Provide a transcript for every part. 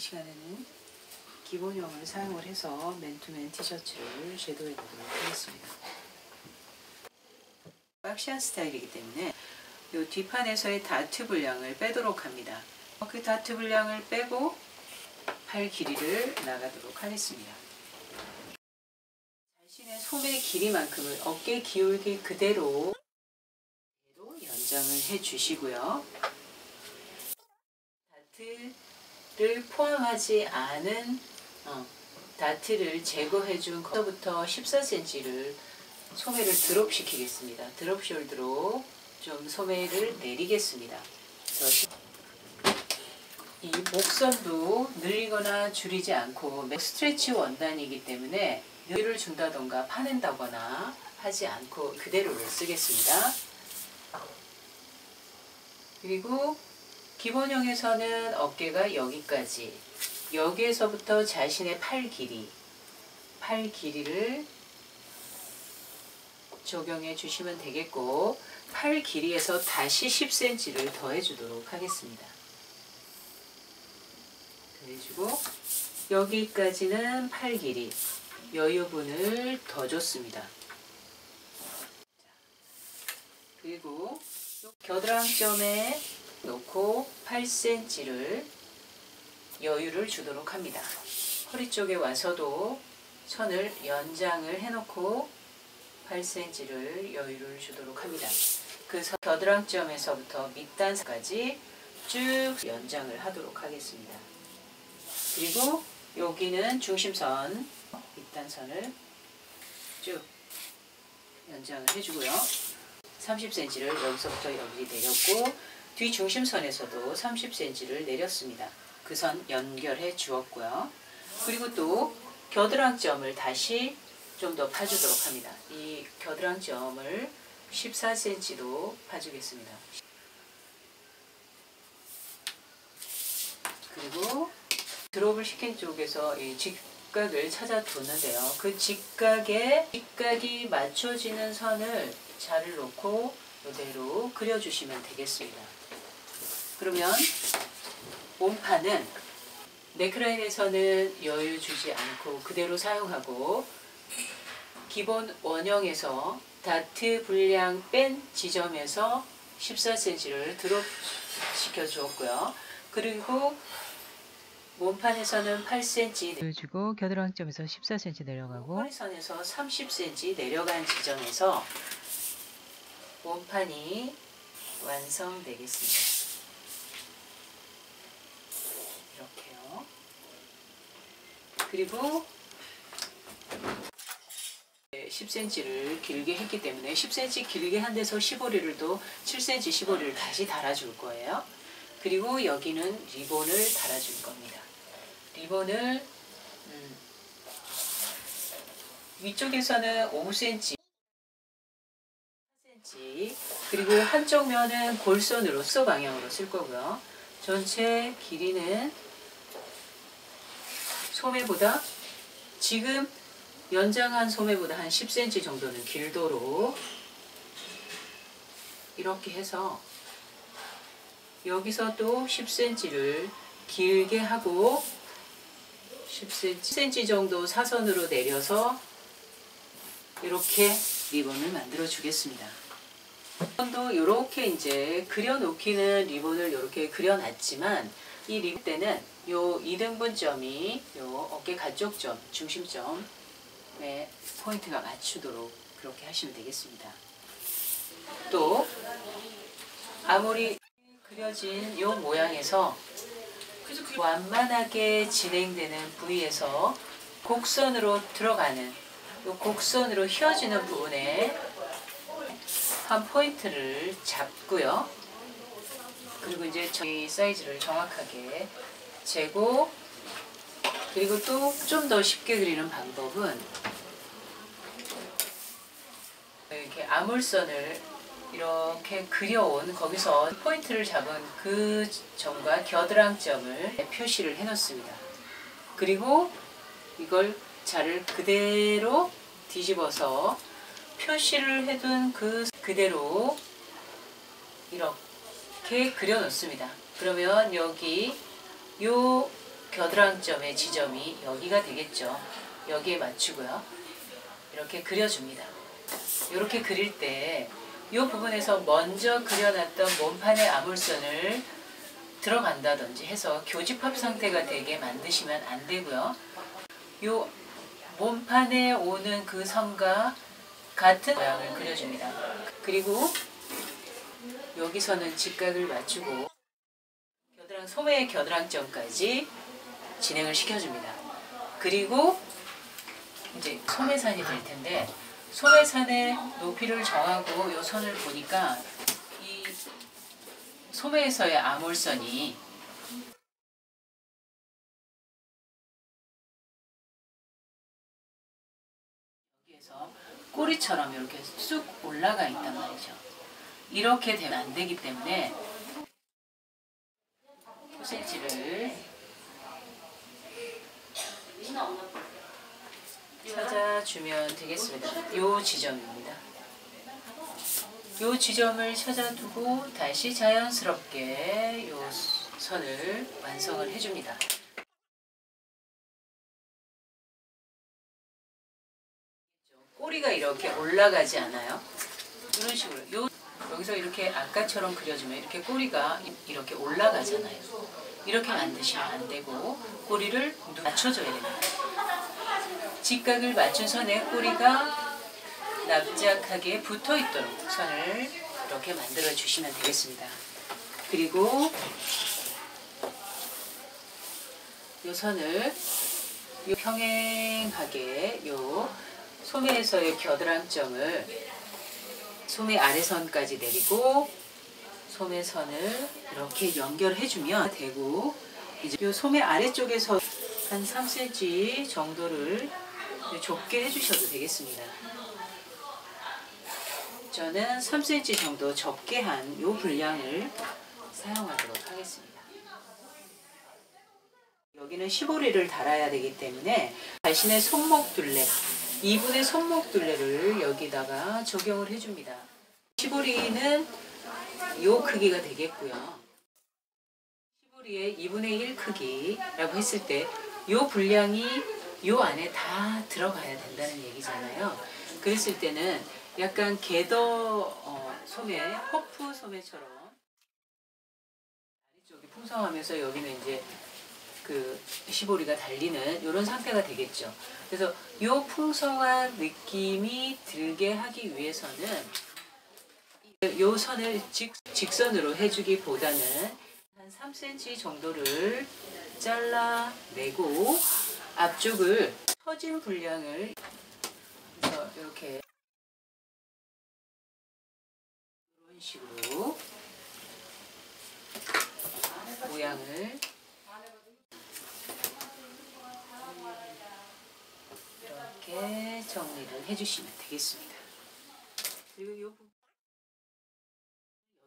시간에는 기본형을 사용을 해서 맨투맨 티셔츠를 섀도우해 보도록 하겠습니다. 박시한 스타일이기 때문에 이 뒷판에서의 다트 분량을 빼도록 합니다. 그 다트 분량을 빼고 팔 길이를 나가도록 하겠습니다. 자신의 소매 길이만큼을 어깨 기울기 그대로 연장을 해 주시고요. 다트를 포함하지 않은 다트를 제거해 준 커부터 14cm를 소매를 드롭 시키겠습니다. 드롭 숄더로 좀 소매를 내리겠습니다. 이 목선도 늘리거나 줄이지 않고 스트레치 원단이기 때문에 여유를 준다던가 파낸다거나 하지 않고 그대로를 쓰겠습니다. 그리고 기본형에서는 어깨가 여기까지, 여기에서부터 자신의 팔 길이를 적용해 주시면 되겠고, 팔 길이에서 다시 10cm를 더해 주도록 하겠습니다. 더해주고 여기까지는 팔 길이, 여유분을 더 줬습니다. 그리고 겨드랑이점에 놓고 8cm를 여유를 주도록 합니다. 허리 쪽에 와서도 선을 연장을 해놓고 8cm를 여유를 주도록 합니다. 그래서 겨드랑이점에서부터 밑단까지 쭉 연장을 하도록 하겠습니다. 그리고 여기는 중심선, 밑단선을 쭉 연장을 해주고요. 30cm를 여기서부터 여기 내렸고, 뒤 중심선에서도 30cm를 내렸습니다. 그 선 연결해 주었고요. 그리고 또 겨드랑이점을 다시 좀 더 파주도록 합니다. 이 겨드랑이점을 14cm도 파주겠습니다. 그리고 드롭을 시킨 쪽에서 이 직각을 찾아 뒀는데요. 그 직각이 맞춰지는 선을 자를 놓고 이대로 그려주시면 되겠습니다. 그러면 몸판은 넥라인에서는 여유 주지 않고 그대로 사용하고, 기본 원형에서 다트 분량 뺀 지점에서 14cm를 드롭 시켜 주었고요. 그리고 몸판에서는 8cm 보여주고, 겨드랑이점에서 14cm 내려가고, 허리선에서 30cm 내려간 지점에서 몸판이 완성되겠습니다. 이렇게요. 그리고 10cm를 길게 했기 때문에 10cm 길게 한 데서 15리를 또 7cm 15리를 다시 달아줄 거예요. 그리고 여기는 리본을 달아줄 겁니다. 리본을 위쪽에서는 5cm, 4cm, 그리고 한쪽 면은 골선으로 서 방향으로 쓸 거고요. 전체 길이는 소매보다, 지금 연장한 소매보다 한 10cm 정도는 길도록 이렇게 해서 여기서 또 10cm를 길게 하고 10cm 정도 사선으로 내려서 이렇게 리본을 만들어 주겠습니다. 리본도 이렇게 이제 그려놓기는 리본을 이렇게 그려놨지만, 이 리본 때는 요 2등분점이 요 어깨 가쪽점, 중심점에 포인트가 맞추도록 그렇게 하시면 되겠습니다. 또 아무리 그려진 요 모양에서 완만하게 진행되는 부위에서 곡선으로 들어가는, 요 곡선으로 휘어지는 부분에 한 포인트를 잡고요. 그리고 이제 저희 사이즈를 정확하게 재고, 그리고 또 좀 더 쉽게 그리는 방법은 이렇게 아물선을 이렇게 그려온 거기서 포인트를 잡은 그 점과 겨드랑이점을 표시를 해 놓습니다. 그리고 이걸 자를 그대로 뒤집어서 표시를 해둔 그대로 이렇게 그려 놓습니다. 그러면 여기 요 겨드랑점의 지점이 여기가 되겠죠. 여기에 맞추고요. 이렇게 그려줍니다. 이렇게 그릴 때 이 부분에서 먼저 그려놨던 몸판의 아물선을 들어간다든지 해서 교집합 상태가 되게 만드시면 안 되고요. 이 몸판에 오는 그 선과 같은 모양을 그려줍니다. 그리고 여기서는 직각을 맞추고 소매의 겨드랑점까지 진행을 시켜줍니다. 그리고 이제 소매산이 될 텐데, 소매산의 높이를 정하고 이 선을 보니까 이 소매에서의 아몰선이 여기에서 꼬리처럼 이렇게 쑥 올라가 있단 말이죠. 이렇게 되면 안 되기 때문에 5cm를 찾아주면 되겠습니다. 이 지점입니다. 이 지점을 찾아두고 다시 자연스럽게 이 선을 완성을 해줍니다. 꼬리가 이렇게 올라가지 않아요. 이런 식으로 여기서 이렇게 아까처럼 그려주면 이렇게 꼬리가 이렇게 올라가잖아요. 이렇게 만드시면 안 되고 꼬리를 맞춰줘야 됩니다. 직각을 맞춘 선에 꼬리가 납작하게 붙어 있도록 선을 이렇게 만들어 주시면 되겠습니다. 그리고 이 선을 평행하게 소매에서의 겨드랑점을 소매 아래선까지 내리고 소매선을 이렇게 연결해주면 되고, 이제 이 소매 아래쪽에서 한 3cm 정도를 좁게 해주셔도 되겠습니다. 저는 3cm 정도 접게 한 이 분량을 사용하도록 하겠습니다. 여기는 시보리를 달아야 되기 때문에 자신의 손목둘레, 2분의 손목둘레를 여기다가 적용을 해줍니다. 시보리는 이 크기가 되겠고요. 시보리의 2분의 1 크기라고 했을 때 이 분량이 이 안에 다 들어가야 된다는 얘기잖아요. 그랬을 때는 약간 게더 소매, 허프 소매처럼 아래쪽이 풍성하면서 여기는 이제 그 시보리가 달리는 이런 상태가 되겠죠. 그래서 이 풍성한 느낌이 들게 하기 위해서는 이 선을 직선으로 해주기보다는 한 3cm 정도를 잘라내고 앞쪽을 처진 분량을 이렇게 이런 식으로 모양을 이렇게 정리를 해주시면 되겠습니다. 그리고 이 부분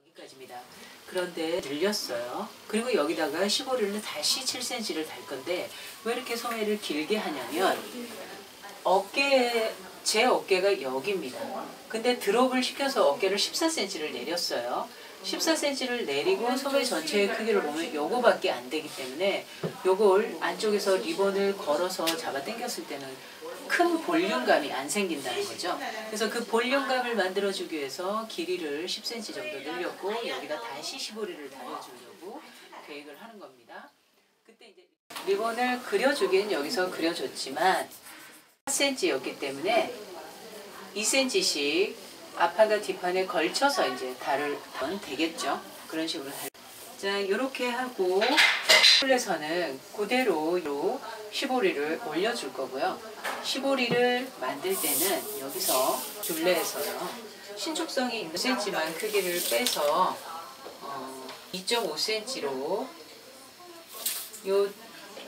여기까지입니다. 그런데 늘렸어요. 그리고 여기다가 시보리를 다시 7cm를 달 건데 왜 이렇게 소매를 길게 하냐면 제 어깨가 여기입니다. 근데 드롭을 시켜서 어깨를 14cm를 내렸어요. 14cm를 내리고 소매 전체의 크기를 보면 요거밖에 안 되기 때문에 요걸 안쪽에서 리본을 걸어서 잡아 당겼을 때는 큰 볼륨감이 안 생긴다는 거죠. 그래서 그 볼륨감을 만들어주기 위해서 길이를 10cm 정도 늘렸고 여기다 다시 시보리를 달아주려고 계획을 하는 겁니다. 그때 이제 리본을 그려주기는 여기서 그려줬지만 4cm였기 때문에 2cm씩 앞판과 뒷판에 걸쳐서 이제 달으면 되겠죠. 그런 식으로 자, 이렇게 하고 둘레선은 그대로 시보리를 올려줄 거고요. 시보리를 만들 때는 여기서 둘레에서요. 신축성이 5cm만 크기를 빼서 2.5cm로 요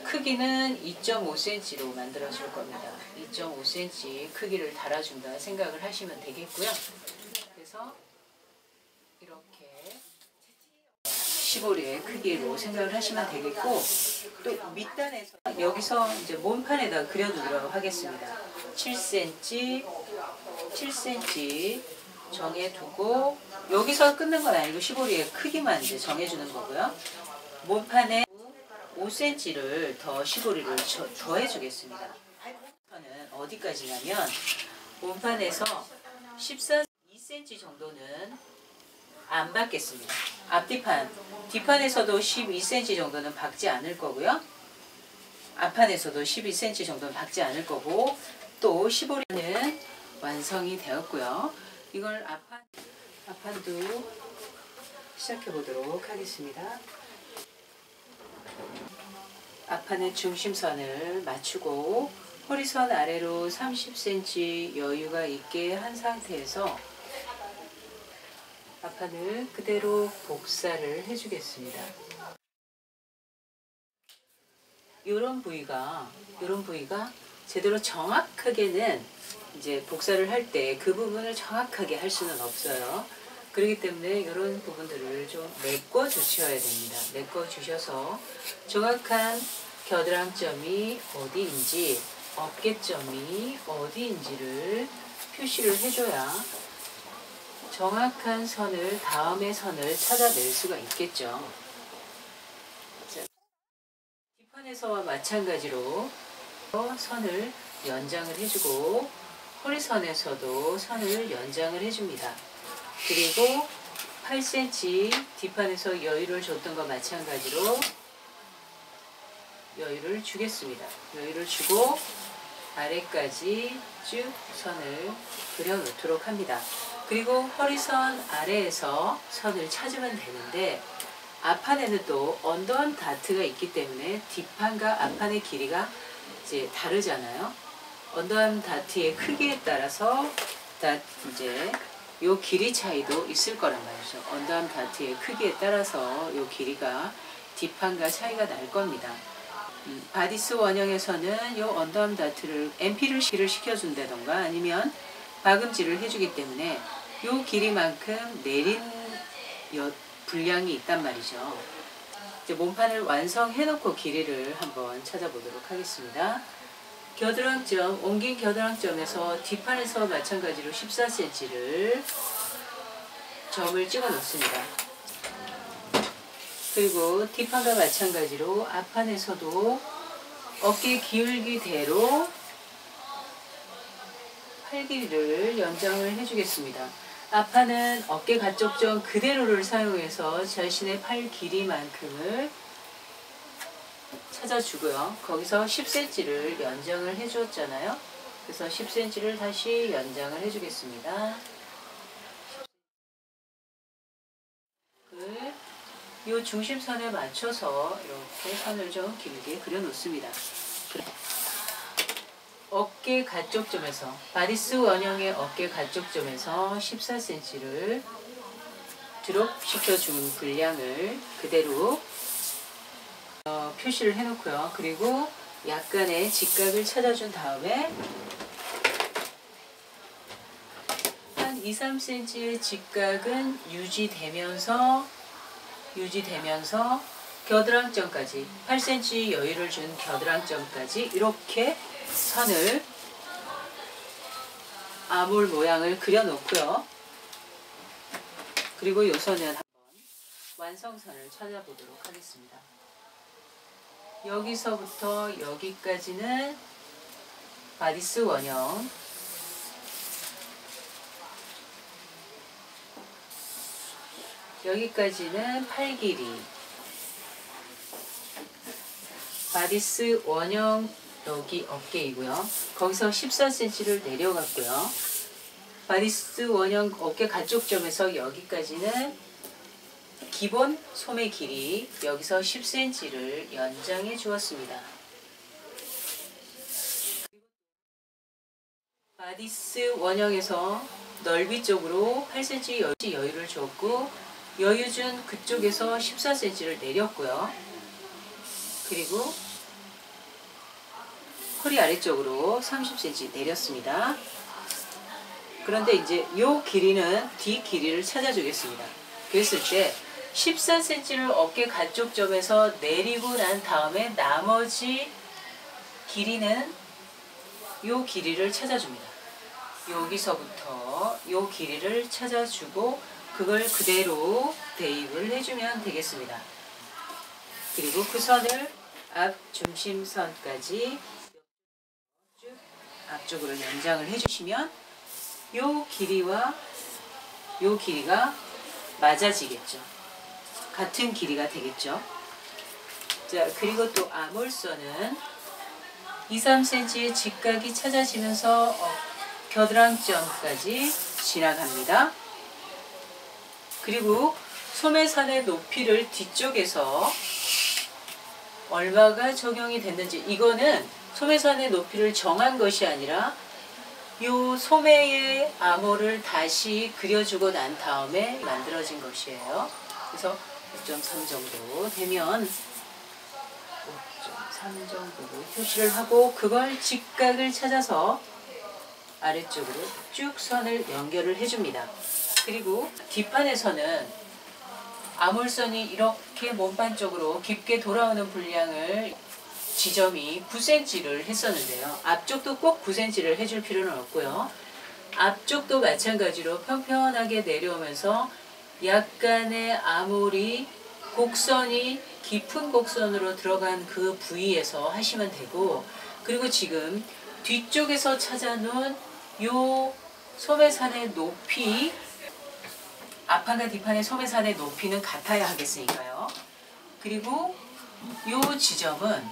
크기는 2.5cm로 만들어 줄 겁니다. 2.5cm 크기를 달아준다 생각을 하시면 되겠고요. 그래서 이렇게 시보리의 크기로 생각을 하시면 되겠고, 또 밑단에서 여기서 이제 몸판에다 그려두도록 하겠습니다. 7cm, 7cm 정해두고 여기서 끊는 건 아니고 시보리의 크기만 이제 정해주는 거고요. 몸판에 5cm를 더 시보리를 더해 주겠습니다. 선은 어디까지냐면 몸판에서 2cm 정도는 안 박겠습니다. 앞뒤판, 뒷판에서도 12cm 정도는 박지 않을 거고요. 앞판에서도 12cm 정도는 박지 않을 거고, 또 시보리는 완성이 되었고요. 이걸 앞판도 시작해 보도록 하겠습니다. 앞판의 중심선을 맞추고 허리선 아래로 30cm 여유가 있게 한 상태에서 앞판을 그대로 복사를 해주겠습니다. 이런 부위가 제대로 정확하게는 이제 복사를 할 때 그 부분을 정확하게 할 수는 없어요. 그렇기 때문에 이런 부분들을 좀 메꿔 주셔야 됩니다. 메꿔 주셔서 정확한 겨드랑점이 어디인지, 어깨점이 어디인지를 표시를 해줘야 정확한 선을, 다음의 선을 찾아낼 수가 있겠죠. 자, 뒷판에서와 마찬가지로 선을 연장을 해주고 허리선에서도 선을 연장을 해줍니다. 그리고 8cm 뒷판에서 여유를 줬던 것 마찬가지로 여유를 주겠습니다. 여유를 주고 아래까지 쭉 선을 그려 놓도록 합니다. 그리고 허리선 아래에서 선을 찾으면 되는데, 앞판에는 또 언더암 다트가 있기 때문에 뒷판과 앞판의 길이가 이제 다르잖아요. 언더암 다트의 크기에 따라서 이제 요 길이 차이도 있을 거란 말이죠. 언더암 다트의 크기에 따라서 요 길이가 뒷판과 차이가 날 겁니다. 바디스 원형에서는 요 언더암 다트를 MP를 시켜준다던가 아니면 박음질을 해주기 때문에 요 길이만큼 내린 분량이 있단 말이죠. 이제 몸판을 완성해 놓고 길이를 한번 찾아보도록 하겠습니다. 겨드랑점, 옮긴 겨드랑점에서 뒷판에서 마찬가지로 14cm를 점을 찍어 놓습니다. 그리고 뒷판과 마찬가지로 앞판에서도 어깨 기울기대로 팔 길이를 연장을 해주겠습니다. 앞판은 어깨 가쪽점 그대로를 사용해서 자신의 팔 길이만큼을 찾아주고요. 거기서 10cm를 연장을 해주었잖아요. 그래서 10cm를 다시 연장을 해주겠습니다. 이 중심선에 맞춰서 이렇게 선을 좀 길게 그려 놓습니다. 어깨 가쪽점에서, 바디스 원형의 어깨 가쪽점에서 14cm를 드롭 시켜준 분량을 그대로 표시를 해놓고요. 그리고 약간의 직각을 찾아준 다음에 한 2-3cm의 직각은 유지되면서 겨드랑점까지 8cm 여유를 준 겨드랑점까지 이렇게 선을 아몰 모양을 그려 놓고요. 그리고 이 선은 한번 완성선을 찾아보도록 하겠습니다. 여기서부터 여기까지는 바디스 원형, 여기까지는 팔 길이, 바디스 원형 여기 어깨이고요. 거기서 14cm를 내려갔고요. 바디스 원형 어깨 가쪽점에서 여기까지는 기본 소매 길이, 여기서 10cm를 연장해 주었습니다. 바디스 원형에서 넓이 쪽으로 8cm 여유를 줬고, 여유 준 그쪽에서 14cm를 내렸고요. 그리고 허리 아래쪽으로 30cm 내렸습니다. 그런데 이제 이 길이는 뒤 길이를 찾아주겠습니다. 그랬을 때 14cm를 어깨 가쪽점에서 내리고 난 다음에 나머지 길이는 이 길이를 찾아줍니다. 여기서부터 이 길이를 찾아주고 그걸 그대로 대입을 해주면 되겠습니다. 그리고 그 선을 앞 중심선까지 쭉 앞쪽으로 연장을 해주시면 요 길이와 요 길이가 맞아지겠죠. 같은 길이가 되겠죠. 자, 그리고 또 아몰선은 2-3cm의 직각이 찾아지면서 겨드랑점까지 지나갑니다. 그리고 소매선의 높이를 뒤쪽에서 얼마가 적용이 됐는지, 이거는 소매선의 높이를 정한 것이 아니라 요 소매의 암호를 다시 그려주고 난 다음에 만들어진 것이에요. 그래서 5.3 정도 되면 5.3 정도로 표시를 하고, 그걸 직각을 찾아서 아래쪽으로 쭉 선을 연결을 해줍니다. 그리고 뒷판에서는 아몰선이 이렇게 몸판 쪽으로 깊게 돌아오는 분량을 지점이 9cm를 했었는데요. 앞쪽도 꼭 9cm를 해줄 필요는 없고요. 앞쪽도 마찬가지로 평평하게 내려오면서 약간의 아몰이 곡선이 깊은 곡선으로 들어간 그 부위에서 하시면 되고, 그리고 지금 뒤쪽에서 찾아놓은 요 소매산의 높이, 앞판과 뒷판의 소매산의 높이는 같아야 하겠으니까요. 그리고 요 지점은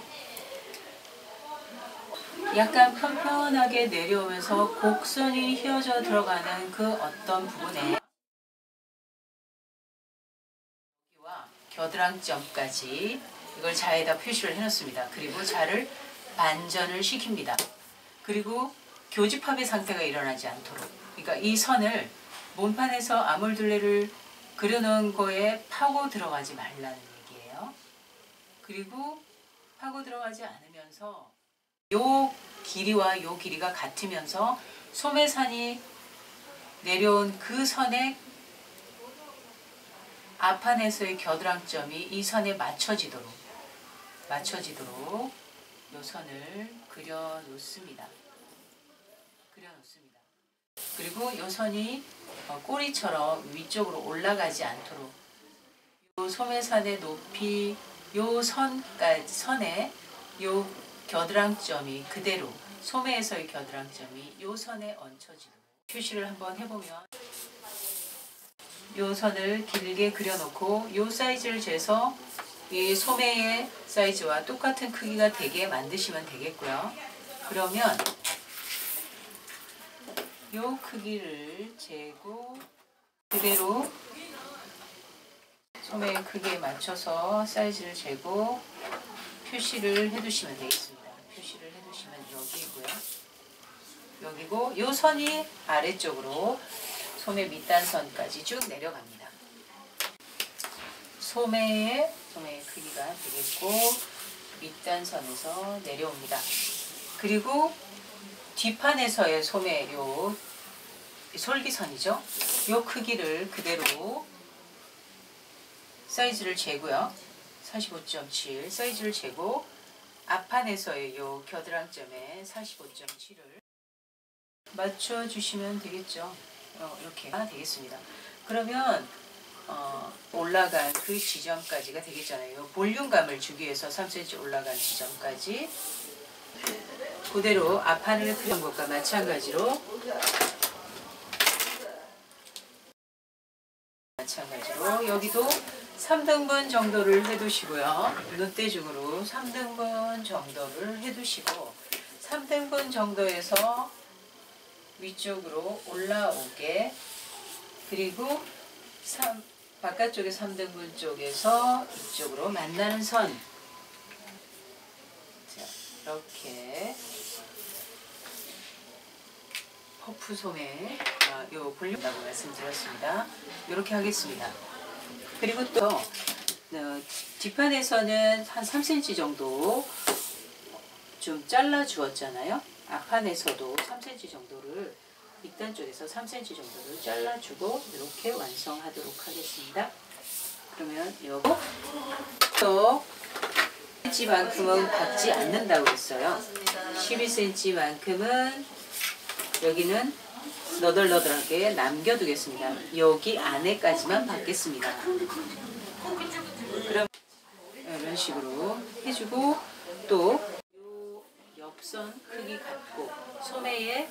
약간 편편하게 내려오면서 곡선이 휘어져 들어가는 그 어떤 부분에 여기와 겨드랑점까지 이걸 자에다 표시를 해놓습니다. 그리고 자를 반전을 시킵니다. 그리고 교집합의 상태가 일어나지 않도록, 그러니까 이 선을 몸판에서 아몰둘레를 그려놓은 거에 파고 들어가지 말라는 얘기예요. 그리고 파고 들어가지 않으면서 요 길이와 요 길이가 같으면서 소매산이 내려온 그 선의 앞판에서의 겨드랑점이 이 선에 맞춰지도록 요 선을 그려 놓습니다. 그리고 요 선이 꼬리처럼 위쪽으로 올라가지 않도록 요 소매산의 높이, 요 선에 요 겨드랑점이 그대로, 소매에서의 겨드랑점이 요 선에 얹혀지도록 표시를 한번 해보면, 요 선을 길게 그려놓고 요 사이즈를 재서 이 소매의 사이즈와 똑같은 크기가 되게 만드시면 되겠고요. 그러면 요 크기를 재고 그대로 소매의 크기에 맞춰서 사이즈를 재고 표시를 해두시면 되겠습니다. 표시를 해두시면 여기고요. 여기고 요 선이 아래쪽으로 소매 밑단선까지 쭉 내려갑니다. 소매의 크기가 되겠고 밑단선에서 내려옵니다. 그리고 뒷판에서의 소매 요 솔기선이죠. 요 크기를 그대로 사이즈를 재고요. 45.7 사이즈를 재고 앞판에서의 요 겨드랑점에 45.7을 맞춰주시면 되겠죠. 이렇게 되겠습니다. 그러면 올라간 그 지점까지가 되겠잖아요. 볼륨감을 주기 위해서 3cm 올라간 지점까지 그대로 앞판을 그린 것과 마찬가지로 여기도 3등분 정도를 해두시고요. 늑대중으로 3등분 정도를 해두시고 3등분 정도에서 위쪽으로 올라오게, 그리고 바깥쪽의 3등분 쪽에서 이쪽으로 만나는 선, 자, 이렇게 퍼프 소매 요 볼륨이라고 말씀드렸습니다. 이렇게 하겠습니다. 그리고 또 뒷판에서는 한 3cm 정도 좀 잘라 주었잖아요. 앞판에서도 3cm 정도를, 밑단 쪽에서 3cm 정도를 잘라주고 이렇게 완성하도록 하겠습니다. 그러면 요거 또 12cm만큼은 박지 않는다고 했어요. 12cm만큼은 여기는 너덜너덜하게 남겨두겠습니다. 여기 안에까지만 받겠습니다. 그럼 이런 식으로 해주고, 또 요 옆선 크기 같고 소매의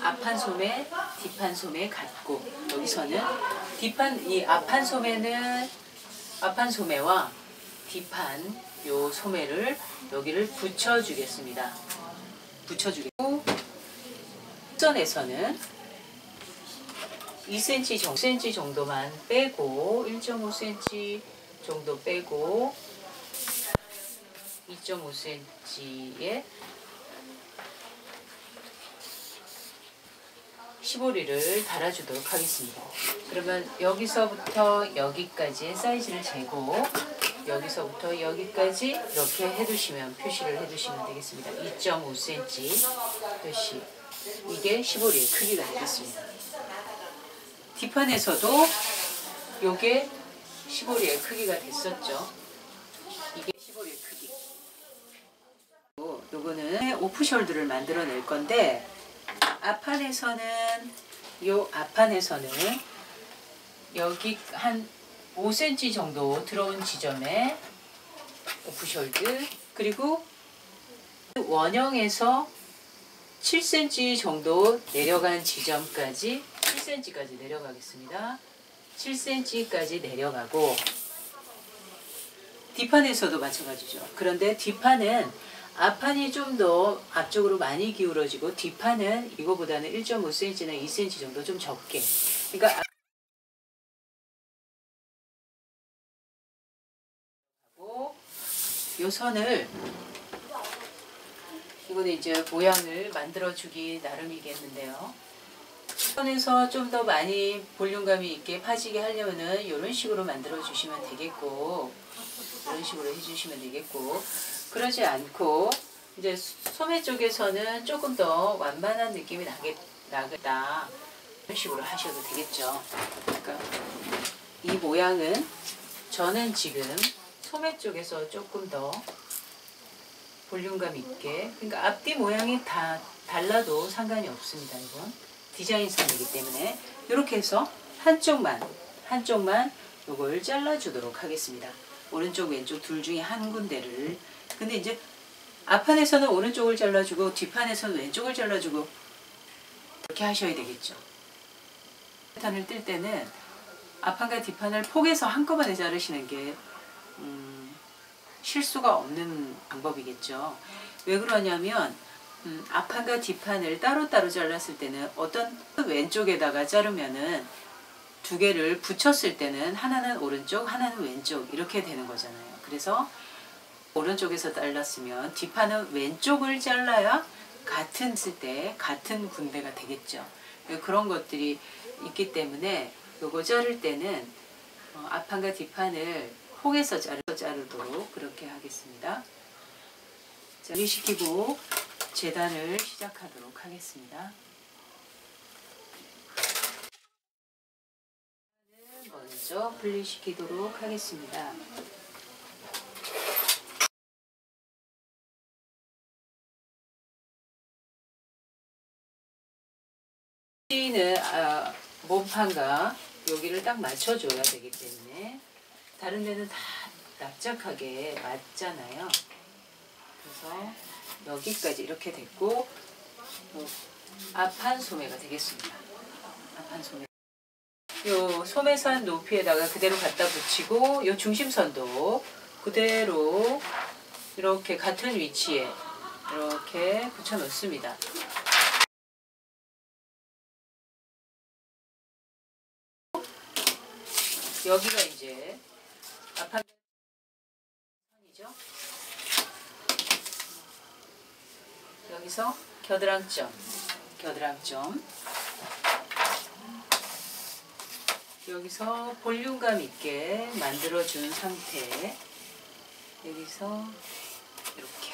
앞판 소매, 뒷판 소매 같고 여기서는 이 앞판 소매와 뒷판 요 소매를 여기를 붙여주겠습니다. 붙여주고 선에서는 2cm 정도만 빼고 1.5cm 정도 빼고 2.5cm에 15리를 달아주도록 하겠습니다. 그러면 여기서부터 여기까지의 사이즈를 재고 여기서부터 여기까지 이렇게 해두시면 표시를 해두시면 되겠습니다. 2.5cm 표시. 이게 15리의 크기가 되겠습니다. 뒷판에서도 요게 15리의 크기가 됐었죠. 이게 15리의 크기. 요거는 오프숄드를 만들어낼 건데 앞판에서는 여기 한 5cm 정도 들어온 지점에 오프숄드, 그리고 원형에서 7cm 정도 내려간 지점까지 7cm까지 내려가겠습니다. 7cm까지 내려가고 뒷판에서도 마찬가지죠. 그런데 뒷판은 앞판이 좀 더 앞쪽으로 많이 기울어지고 뒷판은 이거보다는 1.5cm나 2cm 정도 좀 적게. 그러니까 요 선을 이거는 이제 모양을 만들어 주기 나름이겠는데요. 선에서 좀 더 많이 볼륨감이 있게 파지게 하려면은 이런 식으로 만들어 주시면 되겠고, 이런 식으로 해주시면 되겠고, 그러지 않고 이제 소매 쪽에서는 조금 더 완만한 느낌이 나겠다, 이런 식으로 하셔도 되겠죠. 그러니까 이 모양은 저는 지금 소매 쪽에서 조금 더 볼륨감 있게, 그러니까 앞뒤 모양이 다 달라도 상관이 없습니다. 이건 디자인선이기 때문에 이렇게 해서 한쪽만 요걸 잘라주도록 하겠습니다. 오른쪽 왼쪽 둘 중에 한 군데를. 근데 이제 앞판에서는 오른쪽을 잘라주고 뒷판에서는 왼쪽을 잘라주고 이렇게 하셔야 되겠죠. 패턴을 뜰 때는 앞판과 뒷판을 포개서 한꺼번에 자르시는 게 실수가 없는 방법이겠죠. 왜 그러냐면 앞판과 뒷판을 따로따로 잘랐을 때는 어떤 왼쪽에다가 자르면은 두 개를 붙였을 때는 하나는 오른쪽 하나는 왼쪽 이렇게 되는 거잖아요. 그래서 오른쪽에서 잘랐으면 뒷판은 왼쪽을 잘라야 같은 군데가 되겠죠. 그런 것들이 있기 때문에 요거 자를 때는 앞판과 뒷판을 포개서 자르도록 그렇게 하겠습니다. 자, 분리시키고 재단을 시작하도록 하겠습니다. 먼저 분리시키도록 하겠습니다. 는 몸판과 여기를 딱 맞춰줘야 되기 때문에 다른 데는 다 납작하게 맞잖아요. 그래서 여기까지 이렇게 됐고 앞판 소매가 되겠습니다. 앞판 소매. 요 소매선 높이에다가 그대로 갖다 붙이고 요 중심선도 그대로 이렇게 같은 위치에 이렇게 붙여 놓습니다. 여기가 이제 앞판 선이죠. 여기서 겨드랑점 여기서 볼륨감 있게 만들어준 상태, 여기서 이렇게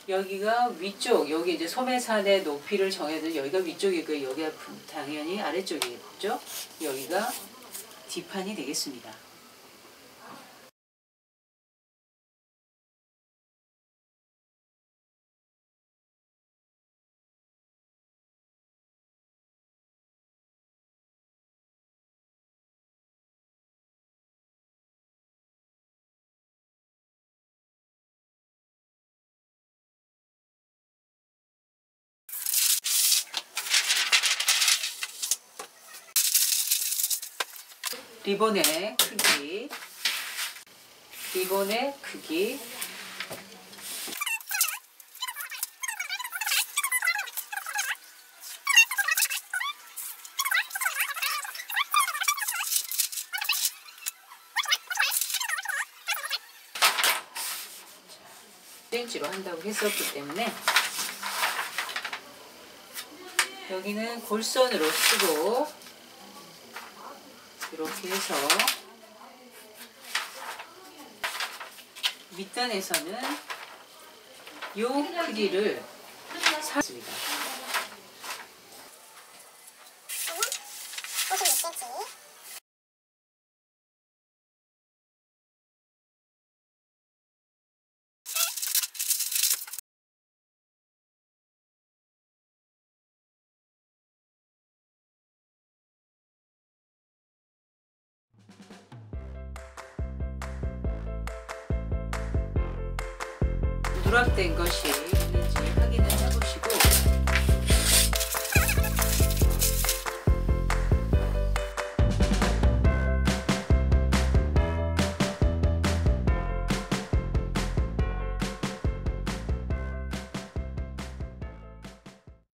여기가 위쪽, 여기 이제 소매산의 높이를 정해도 여기가 위쪽이고 여기가 당연히 아래쪽이겠죠. 여기가 뒷판이 되겠습니다. 리본의 크기, 리본의 크기, cm로 한다고 했었기 때문에 여기는 골선으로 쓰고 이렇게 해서 밑단에서는 요 크기를 샀습니다. 56cm. 누락된 것이 있는지